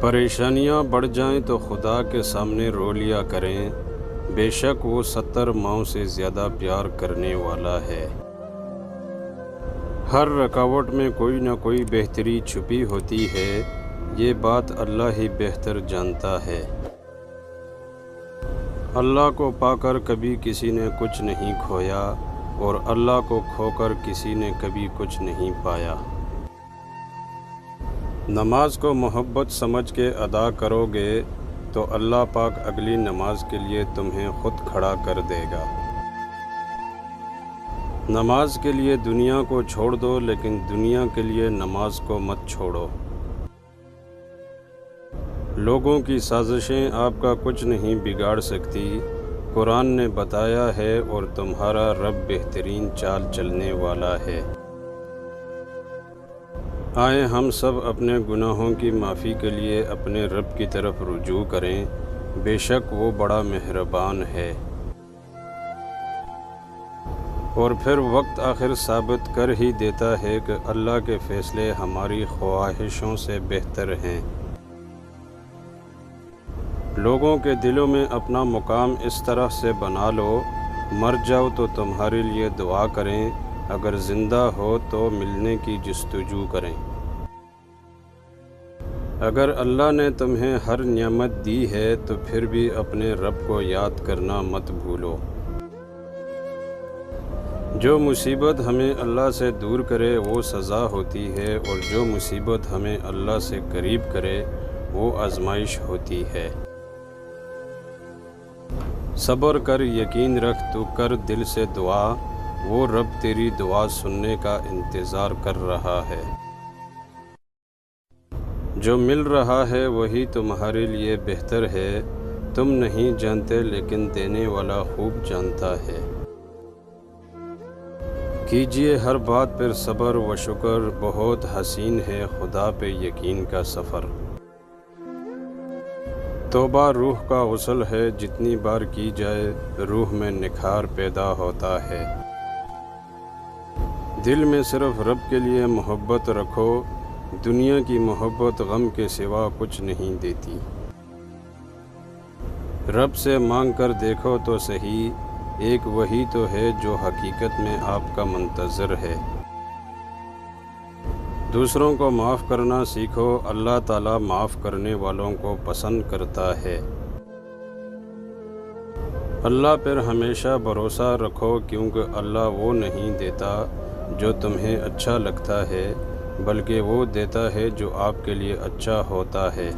پریشانیاں بڑھ جائیں تو خدا کے سامنے رو لیا کریں، بے شک وہ 70 ماؤں سے زیادہ پیار کرنے والا ہے۔ ہر رکاوٹ میں کوئی نہ کوئی بہتری چھپی ہوتی ہے، یہ بات اللہ ہی بہتر جانتا ہے۔ اللہ کو پا کر کبھی کسی نے کچھ نہیں کھویا، اور اللہ کو کھو کر کسی نے کبھی کچھ نہیں پایا۔ نماز کو محبت سمجھ کے ادا کرو گے تو اللہ پاک اگلی نماز کے لیے تمہیں خود کھڑا کر دے گا۔ نماز کے لیے دنیا کو چھوڑ دو، لیکن دنیا کے لیے نماز کو مت چھوڑو۔ لوگوں کی سازشیں آپ کا کچھ نہیں بگاڑ سکتی، قرآن نے بتایا ہے، اور تمہارا رب بہترین چال چلنے والا ہے۔ آئیں ہم سب اپنے گناہوں کی معافی کے لیے اپنے رب کی طرف رجوع کریں، بے شک وہ بڑا مہربان ہے۔ اور پھر وقت آخر ثابت کر ہی دیتا ہے کہ اللہ کے فیصلے ہماری خواہشوں سے بہتر ہیں۔ لوگوں کے دلوں میں اپنا مقام اس طرح سے بنا لو، مر جاؤ تو تمہارے لیے دعا کریں، اگر زندہ ہو تو ملنے کی جستجو کریں۔ اگر اللہ نے تمہیں ہر نعمت دی ہے تو پھر بھی اپنے رب کو یاد کرنا مت بھولو۔ جو مصیبت ہمیں اللہ سے دور کرے وہ سزا ہوتی ہے، اور جو مصیبت ہمیں اللہ سے قریب کرے وہ آزمائش ہوتی ہے۔ صبر کر، یقین رکھ، تو کر دل سے دعا، وہ رب تیری دعا سننے کا انتظار کر رہا ہے۔ جو مل رہا ہے وہی تمہارے لیے بہتر ہے، تم نہیں جانتے لیکن دینے والا خوب جانتا ہے۔ کیجئے ہر بات پر صبر و شکر، بہت حسین ہے خدا پہ یقین کا سفر۔ توبہ روح کا غسل ہے، جتنی بار کی جائے روح میں نکھار پیدا ہوتا ہے۔ دل میں صرف رب کے لیے محبت رکھو، دنیا کی محبت غم کے سوا کچھ نہیں دیتی۔ رب سے مانگ کر دیکھو تو صحیح، ایک وہی تو ہے جو حقیقت میں آپ کا منتظر ہے۔ دوسروں کو معاف کرنا سیکھو، اللہ تعالیٰ معاف کرنے والوں کو پسند کرتا ہے۔ اللہ پر ہمیشہ بھروسہ رکھو، کیونکہ اللہ وہ نہیں دیتا جو تمہیں اچھا لگتا ہے، بلکہ وہ دیتا ہے جو آپ کے لیے اچھا ہوتا ہے۔